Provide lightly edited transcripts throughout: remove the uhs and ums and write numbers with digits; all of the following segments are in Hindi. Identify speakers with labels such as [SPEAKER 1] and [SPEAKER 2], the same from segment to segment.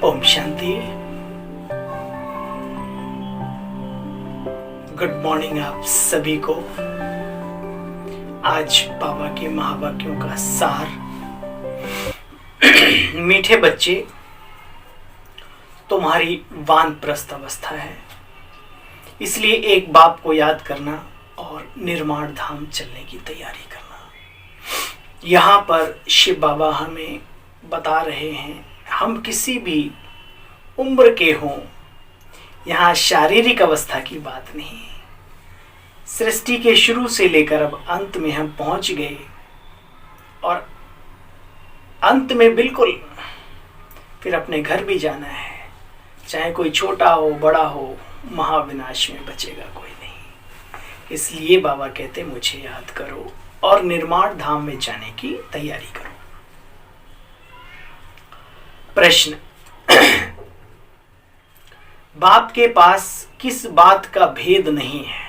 [SPEAKER 1] ओम शांति। गुड मॉर्निंग आप सभी को। आज बाबा के महावाक्यों का सार। मीठे बच्चे, तुम्हारी वानप्रस्थ अवस्था है, इसलिए एक बाप को याद करना और निर्माण धाम चलने की तैयारी करना। यहाँ पर शिव बाबा हमें बता रहे हैं, हम किसी भी उम्र के हों, यहाँ शारीरिक अवस्था की बात नहीं। सृष्टि के शुरू से लेकर अब अंत में हम पहुंच गए और अंत में बिल्कुल फिर अपने घर भी जाना है। चाहे कोई छोटा हो बड़ा हो, महाविनाश में बचेगा कोई नहीं। इसलिए बाबा कहते मुझे याद करो और निर्माण धाम में जाने की तैयारी करो। प्रश्न, बाप के पास किस बात का भेद नहीं है?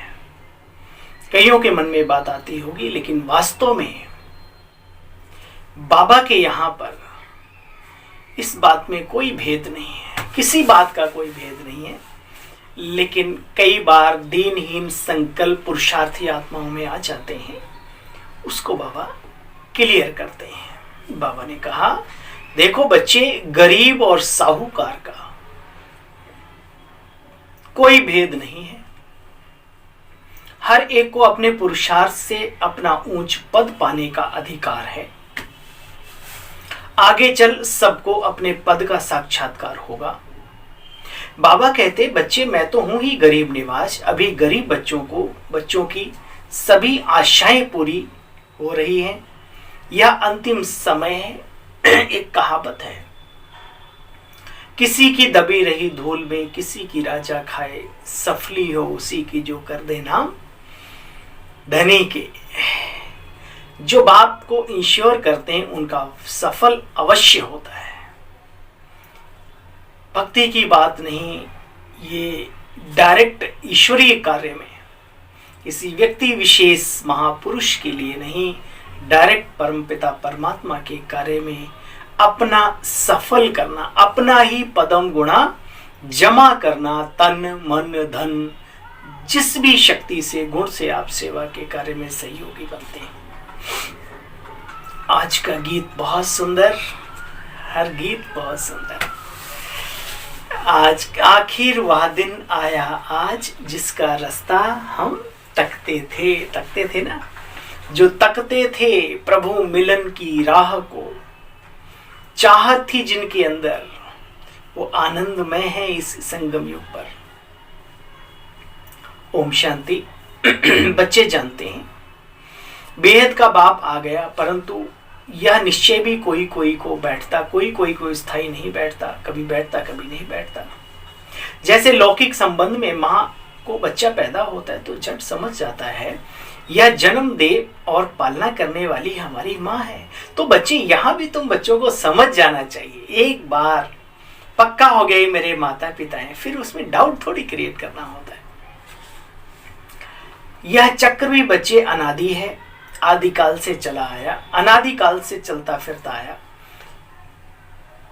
[SPEAKER 1] कईयों के मन में बात आती होगी, लेकिन वास्तव में बाबा के यहां पर इस बात में कोई भेद नहीं है, किसी बात का कोई भेद नहीं है। लेकिन कई बार दीनहीन संकल्प पुरुषार्थी आत्माओं में आ जाते हैं, उसको बाबा क्लियर करते हैं। बाबा ने कहा, देखो बच्चे, गरीब और साहूकार का कोई भेद नहीं है। हर एक को अपने पुरुषार्थ से अपना ऊंच पद पाने का अधिकार है। आगे चल सबको अपने पद का साक्षात्कार होगा। बाबा कहते, बच्चे मैं तो हूं ही गरीब निवास। अभी गरीब बच्चों की सभी आशाएं पूरी हो रही हैं। यह अंतिम समय है। एक कहावत है, किसी की दबी रही धूल में किसी की राजा खाए, सफली हो उसी की जो कर दे नाम धनी के। जो बाप को इंश्योर करते हैं उनका सफल अवश्य होता है। भक्ति की बात नहीं, ये डायरेक्ट ईश्वरीय कार्य में, किसी व्यक्ति विशेष महापुरुष के लिए नहीं, डायरेक्ट परमपिता परमात्मा के कार्य में अपना सफल करना, अपना ही पदम गुणा जमा करना, तन मन धन जिस भी शक्ति से गुण से आप सेवा के कार्य में सहयोगी बनते हैं। आज का गीत बहुत सुंदर, हर गीत बहुत सुंदर। आज आखिर वह दिन आया आज जिसका रास्ता हम तकते थे ना, जो तकते थे प्रभु मिलन की राह को। चाहत थी जिनके अंदर, वो आनंदमय है इस संगम युग पर। ओम शांति। बच्चे जानते हैं बेहद का बाप आ गया, परंतु यह निश्चय भी कोई कोई को बैठता, कोई स्थायी नहीं बैठता, कभी बैठता कभी नहीं बैठता। जैसे लौकिक संबंध में माँ को बच्चा पैदा होता है तो झट समझ जाता है यह जन्म दे और पालना करने वाली हमारी माँ है। तो बच्चे, यहाँ भी तुम बच्चों को समझ जाना चाहिए। एक बार पक्का हो गया मेरे माता पिता हैं, फिर उसमें डाउट थोड़ी क्रिएट करना होता है। यह चक्र भी बच्चे अनादि है, आदिकाल से चला आया, अनादिकाल से चलता फिरता आया।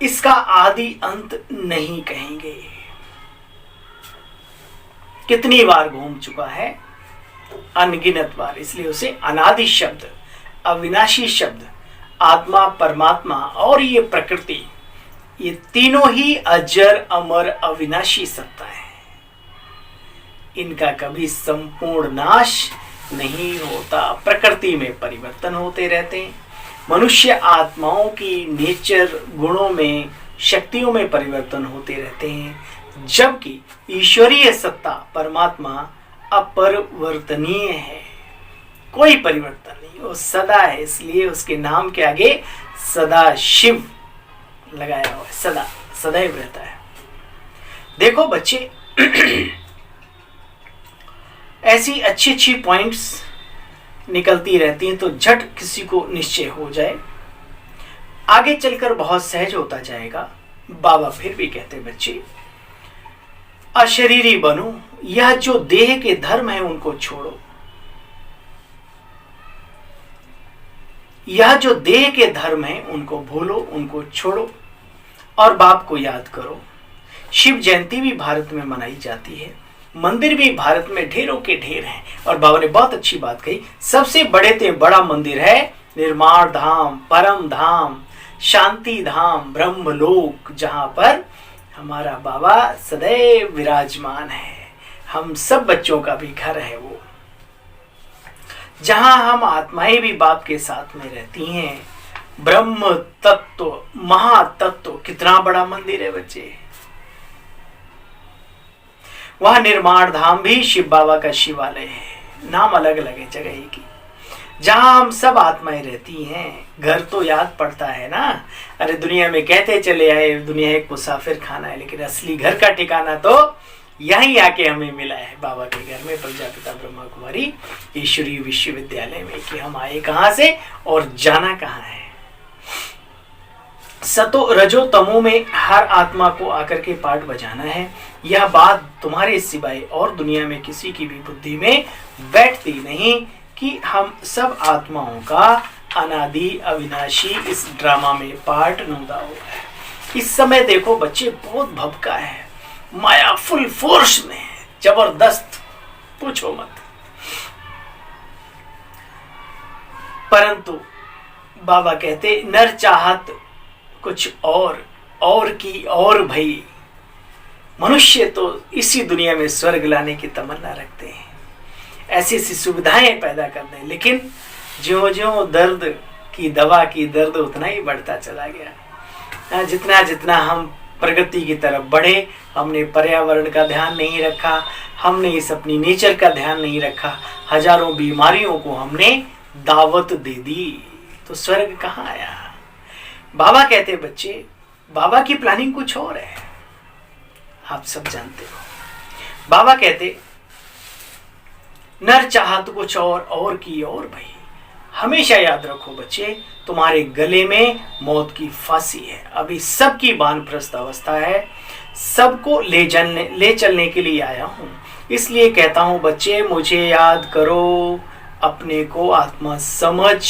[SPEAKER 1] इसका आदि अंत नहीं कहेंगे। कितनी बार घूम चुका है, अनगिनत बार, इसलिए उसे अनादि शब्द, अविनाशी शब्द, आत्मा परमात्मा और ये प्रकृति, ये तीनों ही अजर अमर अविनाशी सत्ता है। इनका कभी संपूर्ण नाश नहीं होता। प्रकृति में परिवर्तन होते रहते हैं। मनुष्य आत्माओं की नेचर, गुणों में, शक्तियों में परिवर्तन होते रहते हैं, जबकि ईश्वरीय सत्ता परमात्मा अपरिवर्तनीय है। कोई परिवर्तन नहीं, वो सदा है। इसलिए उसके नाम के आगे सदा शिव लगाया हुआ है, सदा सदैव रहता है। देखो बच्चे, ऐसी अच्छी पॉइंट्स निकलती रहती हैं तो झट किसी को निश्चय हो जाए, आगे चलकर बहुत सहज होता जाएगा। बाबा फिर भी कहते, बच्चे अशरीरी बनो, यह जो देह के धर्म है उनको छोड़ो। यह जो देह के धर्म है उनको भूलो, उनको छोड़ो। और बाप को याद करो। शिव जयंती भी भारत में मनाई जाती है, मंदिर भी भारत में ढेरों के ढेर हैं। और बाबा ने बहुत अच्छी बात कही, सबसे बड़ा मंदिर है निर्माण धाम, परम धाम, शांति धाम, ब्रह्मलोक, जहां पर हमारा बाबा सदैव विराजमान है। हम सब बच्चों का भी घर है वो, जहां हम आत्माएं भी बाप के साथ में रहती हैं। ब्रह्म तत्व, महातत्व, कितना बड़ा मंदिर है बच्चे। वह निर्माण धाम भी शिव बाबा का शिवालय है, नाम अलग अलग है जगह की, जहां हम सब आत्माएं रहती हैं। घर तो याद पड़ता है ना, अरे दुनिया में कहते चले आए दुनिया एक मुसाफिर खाना है, लेकिन असली घर का ठिकाना तो यहीं आके हमें मिला है, बाबा के घर में, प्रजापिता ब्रह्मा कुमारी ईश्वरीय विश्वविद्यालय में, कि हम आए कहां से और जाना कहां है। सतो रजो तमो में हर आत्मा को आकर के पाठ बजाना है। यह बात तुम्हारे सिवाय और दुनिया में किसी की भी बुद्धि में बैठती नहीं कि हम सब आत्माओं का अनादि अविनाशी इस ड्रामा में पार्ट नोंदा हुआ है। इस समय देखो बच्चे बहुत भभका है, माया फुल फोर्स में है, जबरदस्त, पूछो मत। परंतु बाबा कहते नर चाहत कुछ और की और भई, मनुष्य तो इसी दुनिया में स्वर्ग लाने की तमन्ना रखते हैं, ऐसी ऐसी सुविधाएं पैदा कर दें, लेकिन ज्यों ज्यों दर्द की दवा की दर्द उतना ही बढ़ता चला गया। जितना जितना हम प्रगति की तरफ बढ़े, हमने पर्यावरण का ध्यान नहीं रखा, हमने इस अपनी नेचर का ध्यान नहीं रखा, हजारों बीमारियों को हमने दावत दे दी, तो स्वर्ग कहाँ आया। बाबा कहते बच्चे, बाबा की प्लानिंग कुछ और है, आप सब जानते हो। बाबा कहते नर चाहत कुछ और की और भाई। हमेशा याद रखो बच्चे, तुम्हारे गले में मौत की फांसी है, अभी सबकी वानप्रस्थ अवस्था है, सबको ले चलने के लिए आया हूं। इसलिए कहता हूं बच्चे, मुझे याद करो, अपने को आत्मा समझ,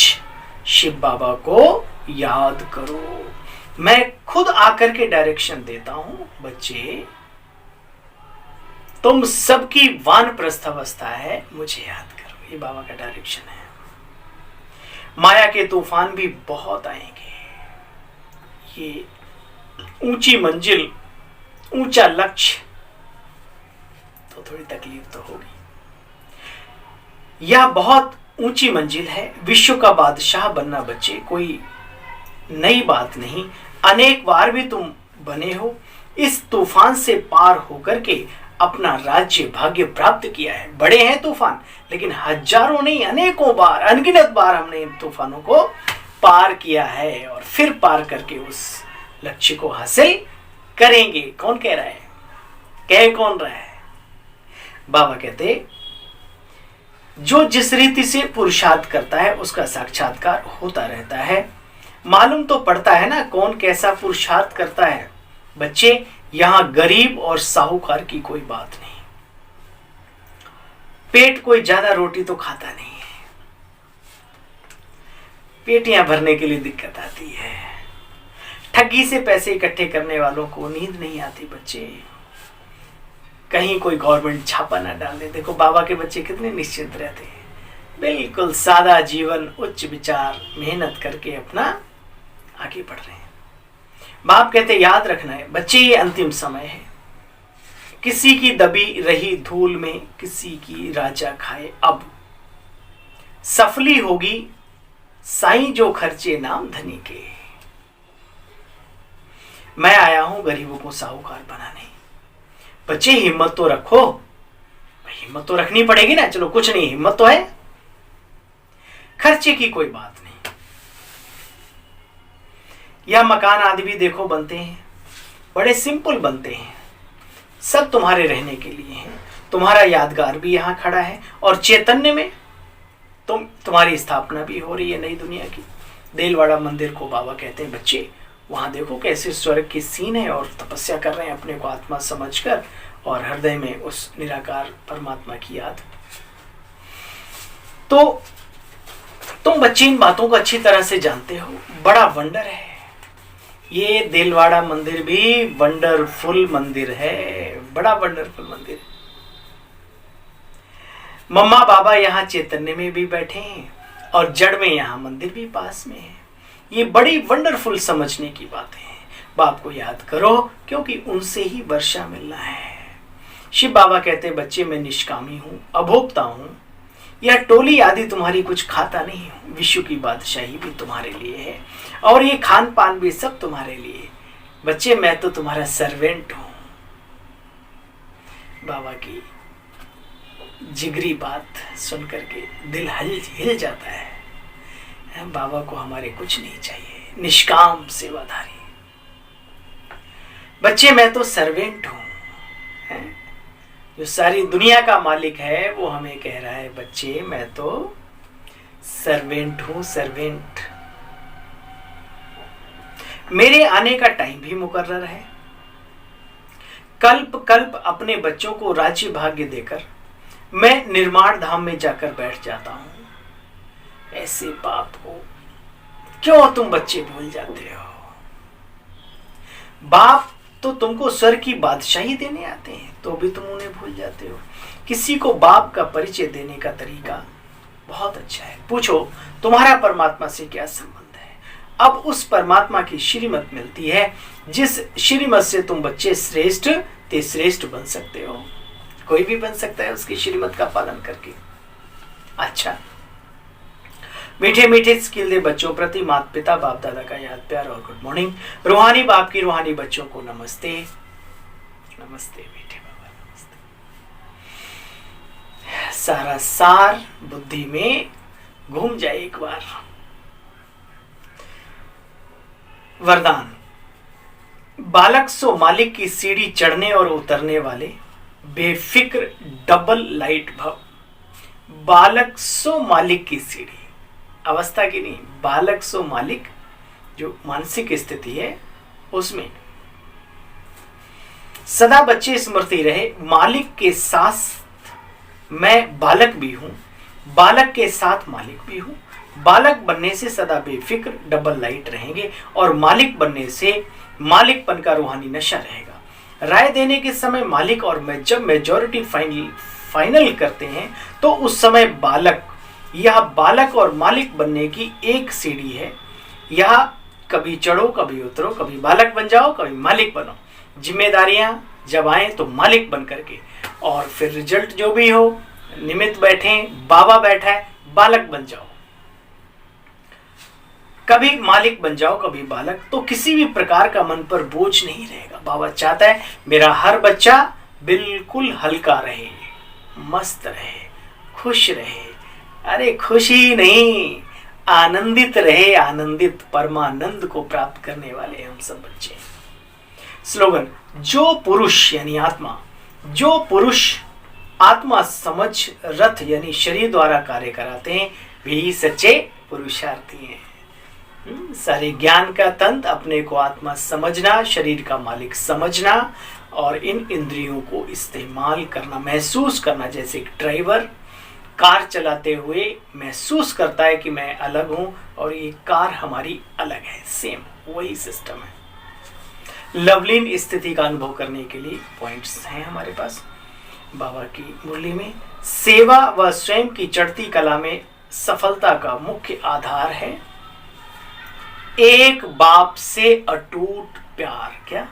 [SPEAKER 1] शिव बाबा को याद करो। मैं खुद आकर के डायरेक्शन देता हूं बच्चे, तुम सबकी वानप्रस्थ अवस्था है, मुझे याद करो। ये बाबा का डायरेक्शन है। माया के तूफान भी बहुत आएंगे, ये ऊंची मंजिल, ऊंचा लक्ष्य, तो थोड़ी तकलीफ तो होगी। यह बहुत ऊंची मंजिल है, विश्व का बादशाह बनना बच्चे कोई नई बात नहीं, अनेक बार भी तुम बने हो। इस तूफान से पार होकर के अपना राज्य भाग्य प्राप्त किया है। बड़े हैं तूफान, लेकिन हजारों नहीं अनेकों बार, अनगिनत बार हमने इन तूफानों को पार किया है, और फिर पार करके उस लक्ष्य को हासिल करेंगे। कौन कह रहा है, कह कौन रहा है। बाबा कहते जो जिस रीति से पुरुषार्थ करता है उसका साक्षात्कार होता रहता है। मालूम तो पड़ता है ना कौन कैसा पुरुषार्थ करता है। बच्चे, यहां गरीब और साहूकार की कोई बात नहीं, पेट कोई ज्यादा रोटी तो खाता नहीं है, पेटियां भरने के लिए दिक्कत आती है। ठगी से पैसे इकट्ठे करने वालों को नींद नहीं आती बच्चे, कहीं कोई गवर्नमेंट छापा ना डाल दे। देखो बाबा के बच्चे कितने निश्चिंत रहते हैं, बिल्कुल सादा जीवन, उच्च विचार, मेहनत करके अपना आगे बढ़ रहे हैं। बाप कहते याद रखना है बच्चे, ये अंतिम समय है। किसी की दबी रही धूल में किसी की राजा खाए अब, सफली होगी साईं जो खर्चे नाम धनी के। मैं आया हूं गरीबों को साहूकार बनाने। बच्चे हिम्मत तो रखो, हिम्मत तो रखनी पड़ेगी ना। चलो कुछ नहीं, हिम्मत तो है, खर्चे की कोई बात नहीं। यह मकान आदि भी देखो बनते हैं, बड़े सिंपल बनते हैं, सब तुम्हारे रहने के लिए हैं। तुम्हारा यादगार भी यहाँ खड़ा है, और चैतन्य में तुम्हारी स्थापना भी हो रही है नई दुनिया की। देलवाड़ा मंदिर को बाबा कहते हैं बच्चे, वहां देखो कैसे स्वर्ग की सीन है, और तपस्या कर रहे हैं अपने को आत्मा समझकर, और हृदय में उस निराकार परमात्मा की याद। तो तुम बच्चे इन बातों को अच्छी तरह से जानते हो, बड़ा वंडर है। ये दिलवाड़ा मंदिर भी वंडरफुल मंदिर है, बड़ा वंडरफुल मंदिर है। मम्मा बाबा यहाँ चैतन्य में भी बैठे हैं और जड़ में यहाँ मंदिर भी पास में है। ये बड़ी वंडरफुल समझने की बात है। बाप को याद करो क्योंकि उनसे ही वर्षा मिलना है। शिव बाबा कहते हैं बच्चे मैं निष्कामी हूँ, अभोक्ता हूँ, यह टोली आदि तुम्हारी कुछ खाता नहीं हूँ, विश्व की बादशाही भी तुम्हारे लिए है और ये खान पान भी सब तुम्हारे लिए। बच्चे मैं तो तुम्हारा सर्वेंट हूँ। बाबा की जिगरी बात सुन करके दिल हिल जाता है। बाबा को हमारे कुछ नहीं चाहिए, निष्काम सेवाधारी। बच्चे मैं तो सर्वेंट हूं। जो सारी दुनिया का मालिक है वो हमें कह रहा है बच्चे मैं तो सर्वेंट हूं, सर्वेंट। मेरे आने का टाइम भी मुकर्रर है। कल्प कल्प अपने बच्चों को राज्य भाग्य देकर मैं निर्माण धाम में जाकर बैठ जाता हूं। ऐसे बाप को क्यों तुम बच्चे भूल जाते हो? बाप तो तुमको स्वर्ग की बादशाही देने आते हैं तो भी तुम उन्हें भूल जाते हो। किसी को बाप का परिचय देने का तरीका बहुत अच्छा है। पूछो तुम्हारा परमात्मा से क्या संबंध है? अब उस परमात्मा की श्रीमत मिलती है जिस श्रीमत से तुम बच्चे श्रेष्ठ ते श्रेष्ठ बन सकते हो। कोई भी बन सकता है उसकी श्रीमत का पालन करके। अच्छा, मीठे मीठे स्किल दे बच्चों प्रति माता पिता बाप दादा का याद प्यार और गुड मॉर्निंग। रूहानी बाप की रूहानी बच्चों को नमस्ते। नमस्ते मीठे बाबा, नमस्ते। सारा सार बुद्धि में घूम जाए एक बार। वरदान। बालक सो मालिक की सीढ़ी चढ़ने और उतरने वाले बेफिक्र डबल लाइट भव। बालक सो मालिक की सीढ़ी, अवस्था की नहीं, बालक सो मालिक जो मानसिक स्थिति है उसमें सदा बच्चे स्मृति रहे। मालिक के साथ मैं बालक भी हूं, बालक के साथ मालिक भी हूं। बालक बनने से सदा बेफिक्र डबल लाइट रहेंगे और मालिक बनने से मालिकपन का रूहानी नशा रहेगा। राय देने के समय मालिक और मैं जब मेजॉरिटी फाइनल करते हैं तो उस समय बालक, यह बालक और मालिक बनने की एक सीढ़ी है। यह कभी चढ़ो कभी उतरो, कभी बालक बन जाओ कभी मालिक बनो। जिम्मेदारियां जब आए तो मालिक बन करके, और फिर रिजल्ट जो भी हो, निमित्त बैठे, बाबा बैठा है, बालक बन जाओ। कभी मालिक बन जाओ कभी बालक, तो किसी भी प्रकार का मन पर बोझ नहीं रहेगा। बाबा चाहता है मेरा हर बच्चा बिल्कुल हल्का रहे, मस्त रहे, खुश रहे। अरे खुशी नहीं, आनंदित रहे, आनंदित परमानंद को प्राप्त करने वाले हम सब बच्चे। स्लोगन। जो पुरुष यानी आत्मा, जो पुरुष आत्मा समझ रथ यानी शरीर द्वारा कार्य कराते हैं वे ही सच्चे पुरुषार्थी हैं। सारे ज्ञान का तंत्र अपने को आत्मा समझना, शरीर का मालिक समझना और इन इंद्रियों को इस्तेमाल करना, महसूस करना। जैसे एक ड्राइवर कार चलाते हुए महसूस करता है कि मैं अलग हूं और ये कार हमारी अलग है, सेम वही सिस्टम है। लवलीन स्थिति का अनुभव करने के लिए पॉइंट्स हैं हमारे पास बाबा की मुरली में। सेवा व स्वयं की चढ़ती कला में सफलता का मुख्य आधार है एक बाप से अटूट प्यार। क्या?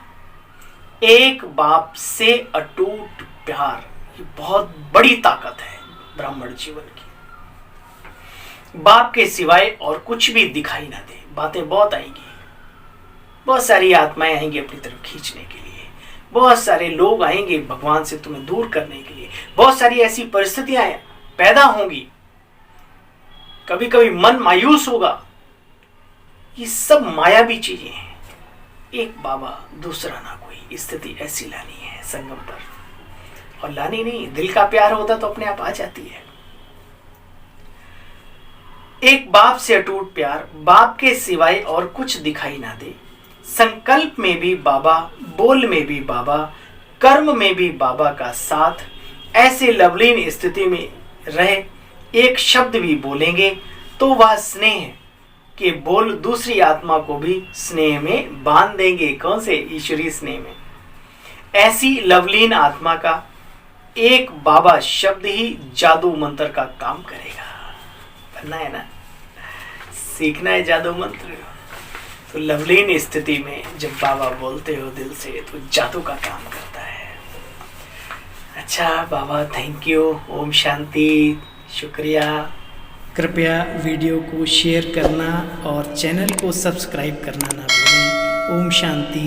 [SPEAKER 1] एक बाप से अटूट प्यार, ये बहुत बड़ी ताकत है ब्राह्मण जीवन की। बाप के सिवाय और कुछ भी दिखाई ना दे। बातें बहुत आएंगी, बहुत सारी आत्माएं आएंगी अपनी तरफ खींचने के लिए, बहुत सारे लोग आएंगे भगवान से तुम्हें दूर करने के लिए, बहुत सारी ऐसी परिस्थितियां पैदा होंगी, कभी कभी मन मायूस होगा। ये सब मायावी चीजें हैं। एक बाबा दूसरा ना कोई स्थिति ऐसी लानी है संगम पर, और लानी नहीं, दिल का प्यार होता तो अपने आप आ जाती है। एक बाप से अटूट प्यार, बाप के सिवाय और कुछ दिखाई ना दे। संकल्प में भी बाबा, बोल में भी बाबा, कर्म में भी बाबा का साथ। ऐसे लवलीन स्थिति में रहे एक शब्द भी बोलेंगे तो वह स्नेह के बोल दूसरी आत्मा को भी स्नेह में बांध देंगे। कौन से? ईश्वरीय स्नेह में। ऐसी लवलीन आत्मा का एक बाबा शब्द ही जादू मंत्र का काम करेगा। बनना है ना, सीखना है जादू मंत्र। तो लवलीन स्थिति में जब बाबा बोलते हो दिल से तो जादू का काम करता है। अच्छा बाबा, थैंक यू। ओम शांति, शुक्रिया। कृपया वीडियो को शेयर करना और चैनल को सब्सक्राइब करना ना भूलें। ओम शांति।